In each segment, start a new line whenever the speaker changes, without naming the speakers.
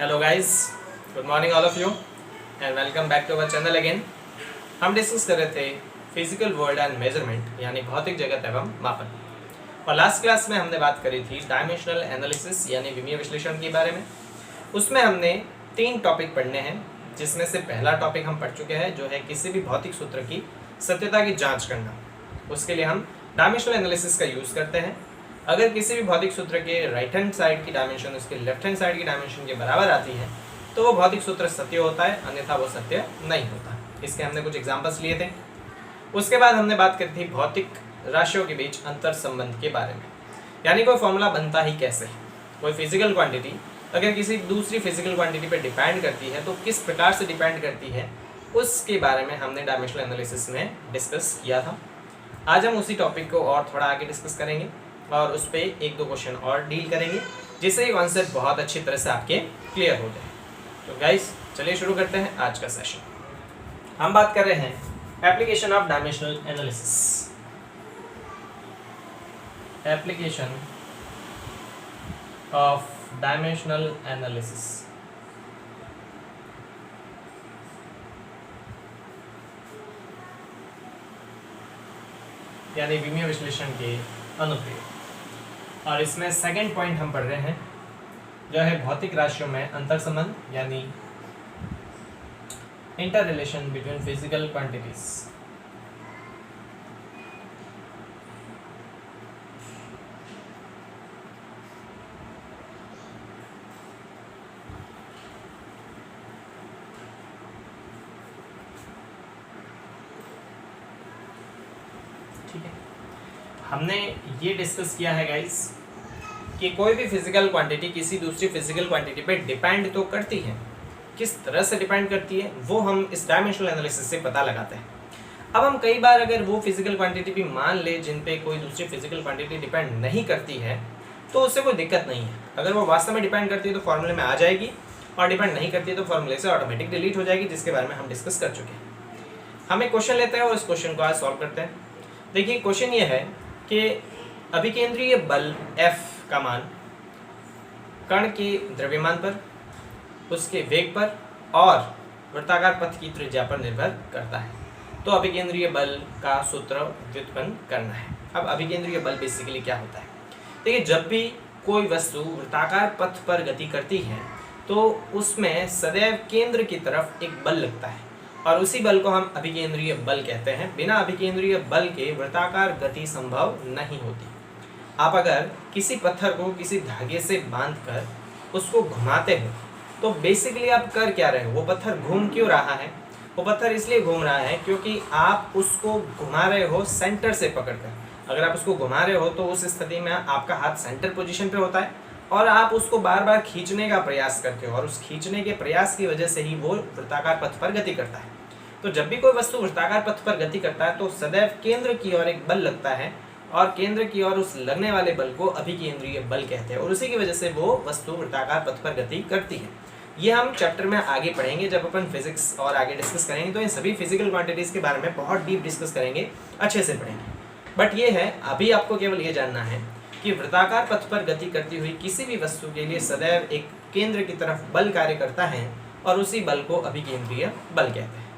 Hello guys, good morning all of you and welcome back to our channel again. हम discuss कर रहे थे physical world and measurement यानी भौतिक जगत एवं मापन। और लास्ट क्लास में हमने बात करी थी डायमेंशनल एनालिसिस यानी विमीय विश्लेषण के बारे में। उसमें हमने 3 टॉपिक पढ़ने हैं, जिसमें से पहला टॉपिक हम पढ़ चुके हैं जो है किसी भी भौतिक सूत्र की सत्यता की जाँच करना। उसके लिए हम डायमेंशनल एनालिसिस का यूज़ करते हैं। अगर किसी भी भौतिक सूत्र के राइट हैंड साइड की डायमेंशन उसके लेफ्ट हैंड साइड की डायमेंशन के बराबर आती है तो वो भौतिक सूत्र सत्य होता है, अन्यथा वो सत्य नहीं होता। इसके हमने कुछ एग्जांपल्स लिए थे। उसके बाद हमने बात करी थी भौतिक राशियों के बीच अंतर संबंध के बारे में, यानी कोई फॉर्मूला बनता ही कैसे। कोई फिजिकल क्वांटिटी अगर किसी दूसरी फिजिकल क्वांटिटी पर डिपेंड करती है तो किस प्रकार से डिपेंड करती है, उसके बारे में हमने डायमेंशनल एनालिसिस में डिस्कस किया था। आज हम उसी टॉपिक को और थोड़ा आगे डिस्कस करेंगे और उस पर 1-2 क्वेश्चन और डील करेंगे, जिससे ये कॉन्सेप्ट बहुत अच्छी तरह से आपके क्लियर हो जाए। तो गाइस चलिए शुरू करते हैं आज का सेशन। हम बात कर रहे हैं application of dimensional analysis. Application of dimensional analysis. यानी विमीय विश्लेषण के अनुप्रयोग। और इसमें सेकंड पॉइंट हम पढ़ रहे हैं जो है भौतिक राशियों में अंतर संबंध यानी inter relation between physical quantities. ठीक है, हमने ये डिस्कस किया है गाइस कि कोई भी फिजिकल क्वांटिटी किसी दूसरी फिजिकल क्वांटिटी पे डिपेंड तो करती है, किस तरह से डिपेंड करती है वो हम इस डायमेंशनल एनालिसिस से पता लगाते हैं। अब हम कई बार अगर वो फिजिकल क्वांटिटी भी मान ले जिन पे कोई दूसरी फिजिकल क्वांटिटी डिपेंड नहीं करती है तो उससे कोई दिक्कत नहीं है। अगर वो वास्तव में डिपेंड करती है तो फॉर्मूले में आ जाएगी, और डिपेंड नहीं करती है तो फॉर्मूले से ऑटोमेटिक डिलीट हो जाएगी, जिसके बारे में हम डिस्कस कर चुके हैं। हम एक क्वेश्चन लेते हैं और इस क्वेश्चन को आज सॉल्व करते हैं। देखिए क्वेश्चन ये है कि अभिकेंद्रीय बल F का मान कण के द्रव्यमान पर, उसके वेग पर और वृत्ताकार पथ की त्रिज्या पर निर्भर करता है। तो अभिकेंद्रीय बल का सूत्र व्युत्पन्न करना है। अब अभिकेंद्रीय बल बेसिकली क्या होता है? देखिए, जब भी कोई वस्तु वृत्ताकार पथ पर गति करती है तो उसमें सदैव केंद्र की तरफ एक बल लगता है और उसी बल को हम अभिकेंद्रीय बल कहते हैं। बिना अभिकेंद्रीय बल के वृत्ताकार गति संभव नहीं होती। आप अगर किसी पत्थर को किसी धागे से बांधकर उसको घुमाते हो तो बेसिकली आप कर क्या रहे हो? वो पत्थर घूम क्यों रहा है? वो पत्थर इसलिए घूम रहा है क्योंकि आप उसको घुमा रहे हो सेंटर से पकड़कर। अगर आप उसको घुमा रहे हो तो उस स्थिति में आपका हाथ सेंटर पोजीशन पे होता है और आप उसको बार बार खींचने का प्रयास करते हो और उस खींचने के प्रयास की वजह से ही वो वृत्ताकार पथ पर गति करता है। तो जब भी कोई वस्तु वृत्ताकार पथ पर गति करता है तो सदैव केंद्र की ओर एक बल लगता है और केंद्र की ओर उस लगने वाले बल को अभिकेंद्रीय बल कहते हैं और उसी की वजह से वो वस्तु वृत्ताकार पथ पर गति करती है। ये हम चैप्टर में आगे पढ़ेंगे जब अपन फिजिक्स और आगे डिस्कस करेंगे, तो इन सभी फिजिकल क्वांटिटीज़ के बारे में बहुत डीप डिस्कस करेंगे, अच्छे से पढ़ेंगे। बट ये है, अभी आपको केवल ये जानना है कि वृत्ताकार पथ पर गति करती हुई किसी भी वस्तु के लिए सदैव एक केंद्र की तरफ बल कार्य करता है और उसी बल को अभिकेंद्रीय बल कहते हैं।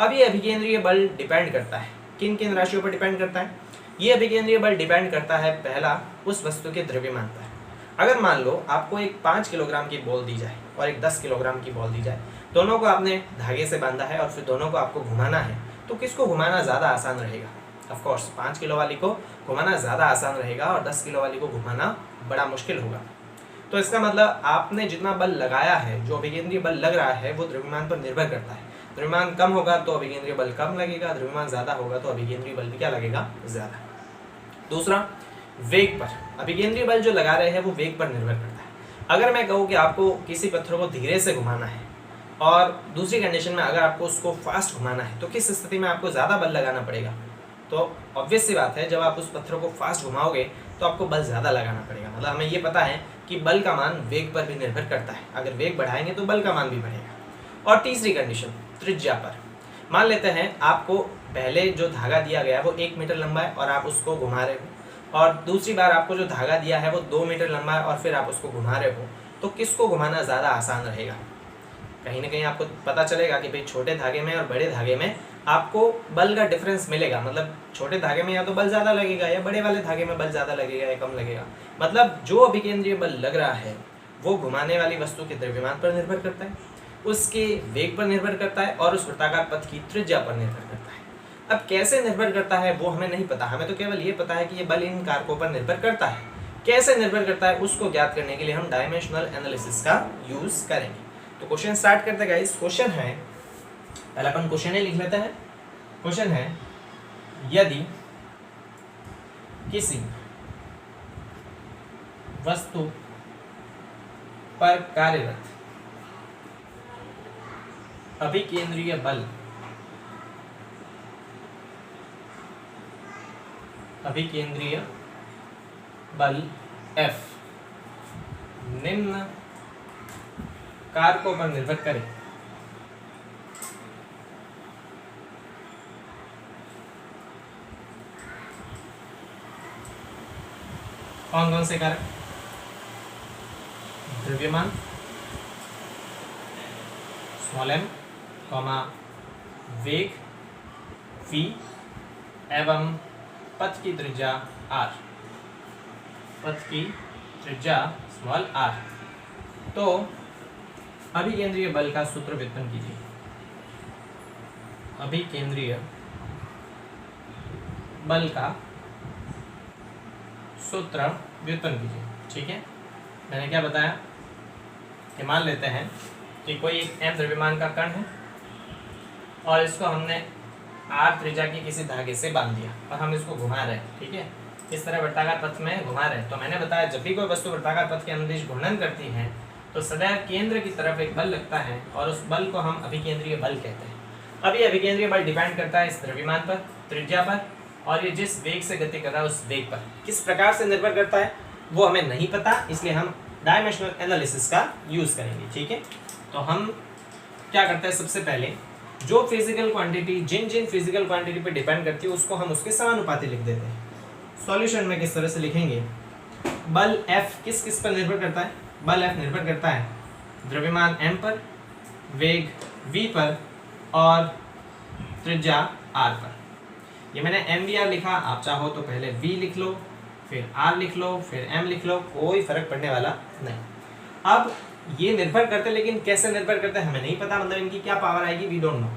अब ये अभिकेंद्रीय बल डिपेंड करता है किन किन राशियों पर डिपेंड करता है? ये अभिकेंद्रीय बल डिपेंड करता है पहला उस वस्तु के द्रव्यमान पर। अगर मान लो आपको एक 5 किलोग्राम की बॉल दी जाए और एक 10 किलोग्राम की बॉल दी जाए, दोनों को आपने धागे से बांधा है और फिर दोनों को आपको घुमाना है, तो किसको घुमाना ज़्यादा आसान रहेगा? ऑफ कोर्स 5 किलो वाली को घुमाना ज़्यादा आसान रहेगा और 10 किलो वाली को घुमाना बड़ा मुश्किल होगा। तो इसका मतलब आपने जितना बल लगाया है, जो अभिकेंद्रीय बल लग रहा है, वो द्रव्यमान पर निर्भर करता है। द्रव्यमान कम होगा तो अभिकेंद्रीय बल कम लगेगा, द्रव्यमान ज़्यादा होगा तो अभिकेंद्रीय बल भी क्या लगेगा? ज़्यादा। दूसरा, वेग पर। अभिकेंद्रीय बल जो लगा रहे हैं वो वेग पर निर्भर करता है। अगर मैं कहूँ कि आपको किसी पत्थर को धीरे से घुमाना है और दूसरी कंडीशन में अगर आपको उसको फास्ट घुमाना है तो किस स्थिति में आपको ज़्यादा बल लगाना पड़ेगा? तो ऑब्वियस सी बात है, जब आप उस पत्थर को फास्ट घुमाओगे तो आपको बल ज़्यादा लगाना पड़ेगा। मतलब हमें ये पता है कि बल का मान वेग पर भी निर्भर करता है। अगर वेग बढ़ाएंगे तो बल का मान भी बढ़ेगा। और तीसरी कंडीशन, त्रिज्या पर। मान लेते हैं आपको पहले जो धागा दिया गया है वो 1 मीटर लंबा है और आप उसको घुमा रहे हो, और दूसरी बार आपको जो धागा दिया है वो 2 मीटर लंबा है और फिर आप उसको घुमा रहे हो, तो किसको घुमाना ज़्यादा आसान रहेगा? कहीं ना कहीं आपको पता चलेगा कि भाई छोटे धागे में और बड़े धागे में आपको बल का डिफरेंस मिलेगा। मतलब छोटे धागे में या तो बल ज़्यादा लगेगा या बड़े वाले धागे में बल ज़्यादा लगेगा या कम लगेगा। मतलब जो अभिकेंद्रीय बल लग रहा है वो घुमाने वाली वस्तु के द्रव्यमान पर निर्भर करता है, उसके वेग पर निर्भर करता है और उस वृत्ताकार पथ की त्रिज्या पर निर्भर करता है। अब कैसे निर्भर करता है वो हमें नहीं पता, हमें तो केवल ये पता है कि ये बल इन कारकों पर निर्भर करता है। कैसे निर्भर करता है उसको ज्ञात करने के लिए हम डायमेंशनल एनालिसिस का यूज करेंगे। तो क्वेश्चन स्टार्ट करते हैं गाइस। क्वेश्चन है, पहले अपन क्वेश्चन ही लिख लेते हैं। क्वेश्चन है, यदि किसी वस्तु पर कार्यरत अभिकेंद्रीय बल F निम्न कारकों पर निर्भर करे। कौन कौन से कारक? द्रव्यमान m, वेग v एवं पथ की त्रिज्या r। r। तो अभिकेंद्रीय बल का सूत्र व्युत्पन्न कीजिए। अभिकेंद्रीय बल का सूत्र व्युत्पन्न कीजिए। ठीक है, मैंने क्या बताया कि मान लेते हैं कि कोई एक m द्रव्यमान का कण है और इसको हमने r त्रिज्या की किसी धागे से बांध दिया और हम इसको घुमा रहे हैं। ठीक है, इस तरह वृत्ताकार पथ में घुमा रहे हैं। तो मैंने बताया जब भी कोई वस्तु वृत्ताकार पथ के अनुदिश घूर्णन करती है तो सदैव केंद्र की तरफ एक बल लगता है और उस बल को हम अभिकेंद्रीय बल कहते हैं। अब ये अभिकेंद्रीय बल डिपेंड करता है इस द्रव्यमान पर, त्रिज्या पर और ये जिस वेग से गति कर रहा है उस वेग पर। किस प्रकार से निर्भर करता है वो हमें नहीं पता, इसलिए हम डायमेंशनल एनालिसिस का यूज करेंगे। ठीक है, तो हम क्या करते हैं, सबसे पहले जो फिजिकल क्वांटिटी जिन फिजिकल क्वांटिटी पे डिपेंड करती है उसको हम उसके समानुपाती लिख देते हैं। सॉल्यूशन में किस तरह से लिखेंगे, बल F किस किस पर निर्भर करता है? बल F निर्भर करता है द्रव्यमान m पर, वेग v पर और त्रिज्या r पर। ये मैंने mvr लिखा, आप चाहो तो पहले v लिख लो, फिर r लिख लो, फिर m लिख लो, कोई फर्क पड़ने वाला नहीं। अब ये निर्भर करते, लेकिन कैसे निर्भर करते हैं हमें नहीं पता, मतलब इनकी क्या पावर आएगी वी डोंट नो।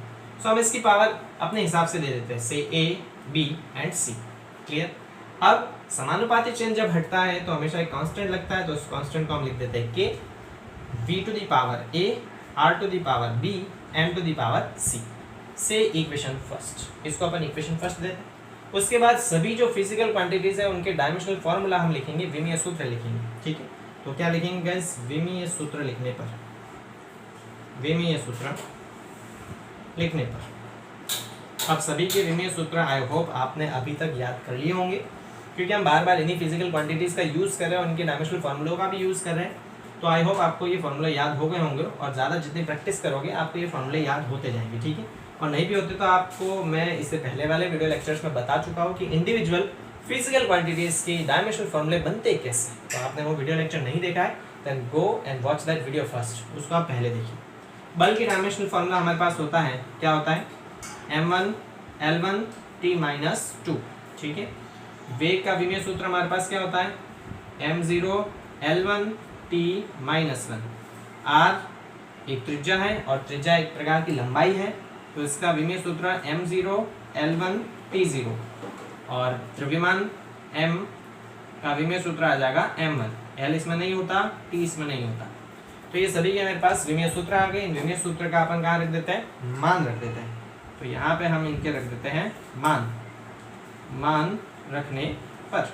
सो हम इसकी पावर अपने हिसाब से दे देते हैं, से a, b and c। Clear? अब समानुपाती चिन्ह जब हटता है तो हमेशा एक कांस्टेंट लगता है, तो उस कांस्टेंट को हम लिख देते हैं k, v to the power a, r to the power b, m to the power c से इक्वेशन फर्स्ट। इसको अपन इक्वेशन फर्स्ट देते हैं। उसके बाद सभी जो फिजिकल क्वांटिटीज है उनके डायमेंशनल फॉर्मूला हम लिखेंगे, विमीय सूत्र लिखेंगे। ठीक है, तो क्या लिखेंगे गाइस, विमीय सूत्र लिखने पर, विमीय सूत्र लिखने पर अब सभी के विमीय सूत्र आई होप आपने अभी तक याद कर लिए होंगे, क्योंकि हम बार बार इन्हीं फिजिकल क्वांटिटीज का यूज़ कर रहे हैं और उनके डायमेंशनल फार्मूलों का भी यूज़ कर रहे हैं। तो आई होप आपको ये फार्मूला याद हो गए होंगे और ज़्यादा जितनी प्रैक्टिस करोगे आपको ये फार्मूले याद होते जाएंगे। ठीक है, और नहीं भी होते तो आपको मैं इससे पहले वाले वीडियो लेक्चर्स में बता चुका हूँ कि इंडिविजुअल फिजिकल क्वांटिटीज के डायमेंशनल फार्मूले बनते कैसे। तो आपने वो वीडियो लेक्चर नहीं देखा है then go and watch that video first, उसको आप पहले देखिए। बल की डायमेंशनल फार्मूला हमारे पास होता है, क्या होता है, m1 l1 t-2। ठीक है, वेग का विमीय सूत्र हमारे पास क्या होता है, m0 l1 t-1। r एक त्रिज्या है और त्रिज्या एक प्रकार की लंबाई है, तो इसका विमीय सूत्र m0 l1 t0 और द्रव्यमान m का विमीय सूत्र आ जाएगा m1। l इसमें नहीं होता, t इसमें नहीं होता। तो ये सभी के मेरे पास विमीय सूत्र आ गए। इन विमीय सूत्र का अपन कहाँ रख देते हैं, मान रख देते हैं। तो यहाँ पे हम इनके रख देते हैं मान, मान रखने पर।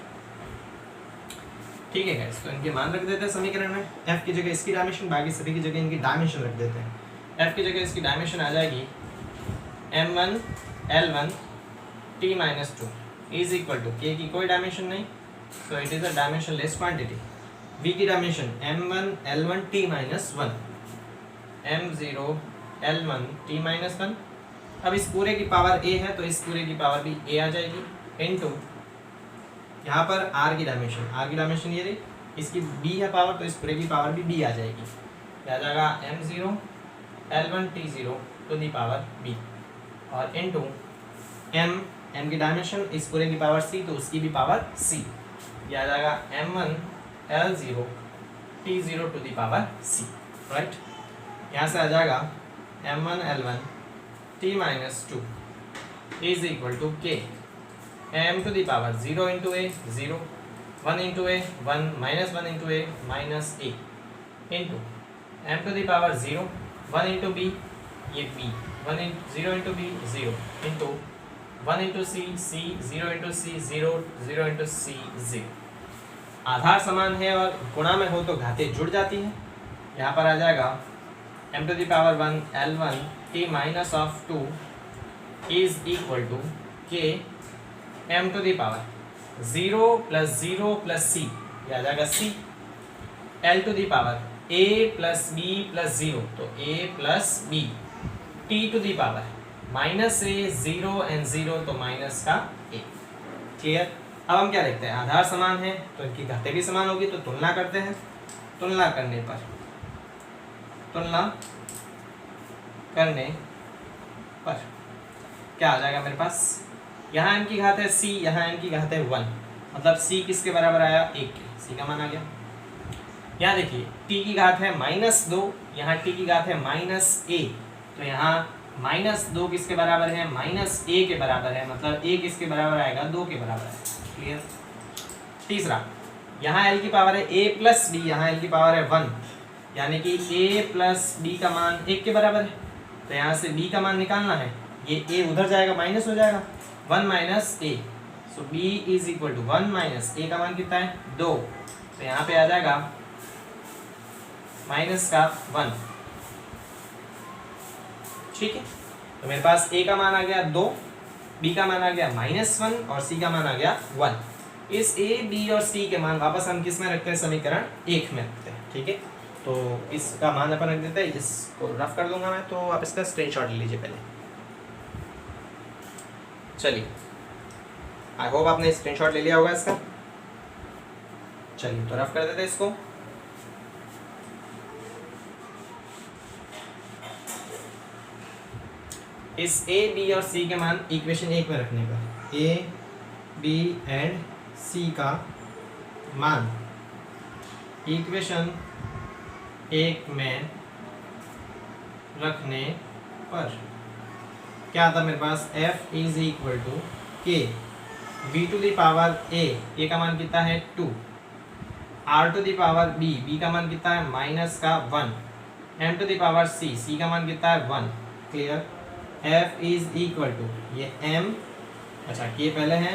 ठीक है गाइस, तो इनके मान रख देते हैं समीकरण में। f की जगह इसकी डायमेंशन, बाकी सभी की जगह इनकी डायमेंशन रख देते हैं। f की जगह इसकी डायमेंशन आ जाएगी m1 l1 t-2 is equal to k की कोई डायमेंशन नहीं, so it is a dimensionless quantity. v की dimension m1 l1 t-1, m0 l1 t-1। अब इस पूरे की पावर a है तो इस पूरे की पावर भी a आ जाएगी, इनटू यहाँ पर r की डायमेंशन, ये रही इसकी b है पावर, तो इस पूरे की पावर भी b आ जाएगी। क्या आ जाएगा m0 L1 T0 to the power b और इनटू m की डायमेंशन इस पूरे की पावर c, तो उसकी भी पावर c। ये आ जाएगा m1 L0 T0 to the power c, right. यहाँ से आ जाएगा m1 L1 T minus 2 is equal to k m to the power 0 into a 0, 1 into a 1, minus 1 into a minus a into m to the power 0, 1 into b ये b, 0 into b 0 into 1 into c 0 into c 0, 0 into c 0। आधार समान है और गुणा में हो तो घातें जुड़ जाती हैं। यहाँ पर आ जाएगा m to the power 1 L1 t minus of 2 is equal to k m to the power 0 plus c, ये आ जाएगा c, l to the power a plus b plus 0, तो a plus b, t to the power minus a 0 and 0, तो minus का a। Clear. अब हम क्या देखते हैं, आधार समान है तो इनकी घातें भी समान होगी, तो तुलना करते हैं। तुलना करने पर क्या आ जाएगा मेरे पास, यहाँ इनकी घात है c, यहाँ इनकी घात है 1, मतलब c किसके बराबर आया, 1 के, c का मान आ गया। यहाँ देखिए t की घात है -2, यहाँ t की घात है -a, तो यहाँ -2 किसके बराबर है, -a के बराबर है, मतलब a किसके बराबर आएगा, 2 के बराबर है। क्लियर। तीसरा, यहाँ l की पावर है a प्लस b, यहाँ l की पावर है 1, यानी कि a प्लस b का मान 1 के बराबर है, तो यहाँ से b का मान निकालना है, ये a उधर जाएगा, माइनस हो जाएगा, 1 minus a, so b is equal to 1 minus a का मान कितना है, 2, तो यहाँ पे आ जाएगा माइनस का 1। ठीक है, तो मेरे पास a का मान आ गया 2, b का मान आ गया -1 और c का मान आ गया 1। इस a, b और c के मान वापस हम किस में रखते हैं, समीकरण 1 में रखते हैं। ठीक है, तो इसका मान अपन रख देते हैं, इसको रफ कर दूंगा मैं, तो आप इसका स्क्रीनशॉट ले लीजिए पहले। चलिए, आई होप आपने स्क्रीनशॉट ले लिया होगा इसका। चलिए तो रफ कर देते हैं इसको। इस a, b और c के मान इक्वेशन 1 में रखने पर a, b एंड c का मान इक्वेशन 1 में रखने पर क्या आता मेरे पास, f is equal to k v to the power a का मान कितना है 2, r to the power b का मान कितना है -1, m to the power c का मान कितना है 1। Clear. f is equal to ये m, अच्छा k पहले है,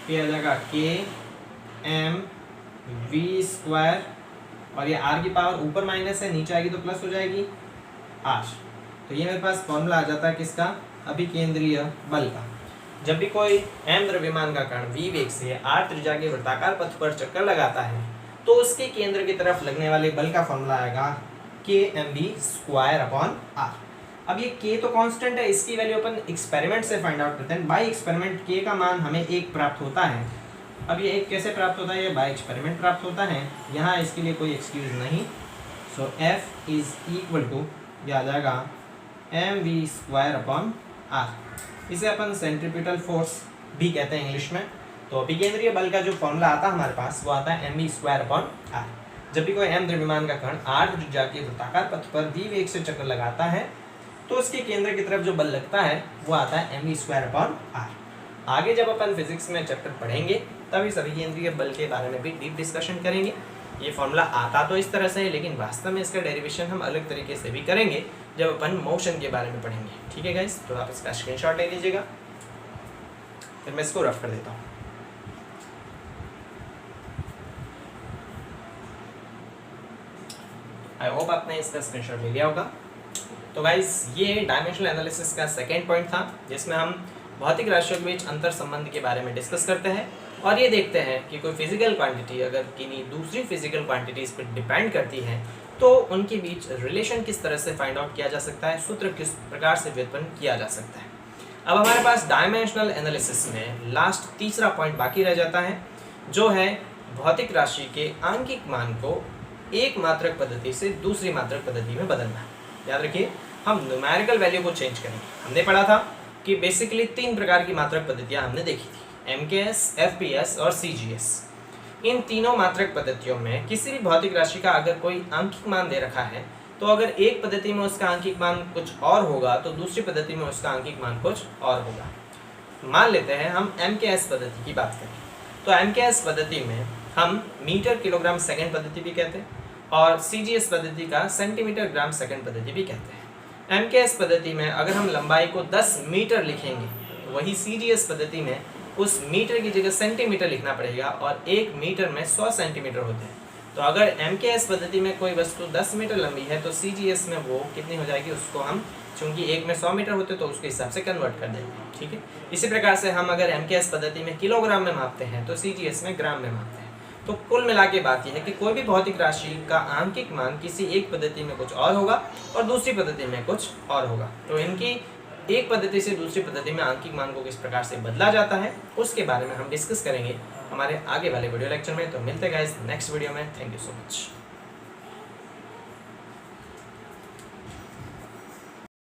फिर आ जाएगा k m v स्क्वायर, और ये r की पावर ऊपर माइनस है, नीचे आएगी तो प्लस हो जाएगी r। तो ये मेरे पास फॉर्मूला आ जाता है किसका, अभिकेंद्रीय बल का। जब भी कोई m द्रव्यमान का कण v वेग से r त्रिज्या के वृत्ताकार पथ पर चक्कर लगाता है, तो उसके केंद्र की तरफ लगने वाले बल का फॉर्मूला आएगा kmv स्क्वायर अपॉन r। अब ये k तो कांस्टेंट है, इसकी वैल्यू अपन एक्सपेरिमेंट से फाइंड आउट करते हैं। बाय एक्सपेरिमेंट k का मान हमें 1 प्राप्त होता है। अब ये 1 कैसे प्राप्त होता है, ये बाय एक्सपेरिमेंट प्राप्त होता है, यहाँ इसके लिए कोई एक्सक्यूज नहीं। सो f इज इक्वल टू ये आ जाएगा mv स्क्वायर अपॉन r। इसे अपन सेंट्रीपिटल फोर्स भी कहते हैं इंग्लिश में। तो अभिकेंद्रीय बल का जो फॉर्मूला आता है हमारे पास, वो आता है mv स्क्वायर अपॉन r। जब भी कोई m द्रव्यमान का कण r त्रिज्या के वृत्ताकार पथ पर v वेग से चक्कर लगाता है, तो उसके केंद्र की तरफ जो बल लगता है वो आता है mv स्क्वायर अपॉन r। आगे जब अपन फिजिक्स में चैप्टर पढ़ेंगे तब इस अभिकेंद्रीय बल के बारे में भी डीप डिस्कशन करेंगे। ये फॉर्मूला आता तो इस तरह से है, लेकिन वास्तव में इसका डेरिवेशन हम अलग तरीके से भी करेंगे जब अपन मोशन के बारे में पढ़ेंगे। ठीक है गाइस, तो आप इसका स्क्रीनशॉट ले लीजिएगा, फिर मैं इसको रफ कर देता हूँ। आई होप आपने इसका स्क्रीनशॉट ले लिया होगा। तो गाइस, ये डायमेंशनल एनालिसिस का सेकेंड पॉइंट था, जिसमें हम भौतिक राशियों के बीच अंतर संबंध के बारे में डिस्कस करते हैं और ये देखते हैं कि कोई फिजिकल क्वांटिटी अगर किन्हीं दूसरी फिजिकल क्वांटिटीज़ पर डिपेंड करती है तो उनके बीच रिलेशन किस तरह से फाइंड आउट किया जा सकता है, सूत्र किस प्रकार से व्युत्पन्न किया जा सकता है। अब हमारे पास डायमेंशनल एनालिसिस में लास्ट तीसरा पॉइंट बाकी रह जाता है, जो है भौतिक राशि के आंकिक मान को एक मात्रक पद्धति से दूसरी मात्रक पद्धति में बदलना है। याद रखिए, हम न्यूमेरिकल वैल्यू को चेंज करेंगे। हमने पढ़ा था कि बेसिकली 3 प्रकार की मात्रक पद्धतियां हमने देखी थी, MKS, FPS और CGS। इन तीनों मात्रक पद्धतियों में किसी भी भौतिक राशि का अगर कोई आंकिक मान दे रखा है, तो अगर एक पद्धति में उसका आंकिक मान कुछ और होगा तो दूसरी पद्धति में उसका आंकिक मान कुछ और होगा। मान लेते हैं हम MKS पद्धति की बात करें, तो MKS पद्धति में हम मीटर किलोग्राम सेकंड पद्धति भी कहते हैं और CGS पद्धति का सेंटीमीटर ग्राम सेकंड पद्धति भी कहते हैं। MKS पद्धति में अगर हम लंबाई को 10 मीटर लिखेंगे, तो वही CGS पद्धति में उस मीटर की जगह सेंटीमीटर लिखना पड़ेगा और 1 मीटर में 100 सेंटीमीटर होते हैं। तो अगर MKS पद्धति में कोई वस्तु 10 मीटर लंबी है तो CGS में वो कितनी हो जाएगी, उसको हम चूंकि 1 में 100 मीटर होते तो उसके हिसाब से कन्वर्ट कर देंगे। ठीक है, इसी प्रकार से हम अगर MKS पद्धति में किलोग्राम में मापते हैं तो CGS में ग्राम में मापते हैं। तो कुल मिला के बात यह है कि कोई भी भौतिक राशि का आंकिक मान किसी एक पद्धति में कुछ और होगा और दूसरी पद्धति में कुछ और होगा। तो इनकी एक पद्धति से दूसरी पद्धति में आंकिक मान को किस प्रकार से बदला जाता है उसके बारे में हम डिस्कस करेंगे हमारे आगे वाले वीडियो लेक्चर में। तो मिलते हैं गाइस नेक्स्ट वीडियो में। Thank you so much.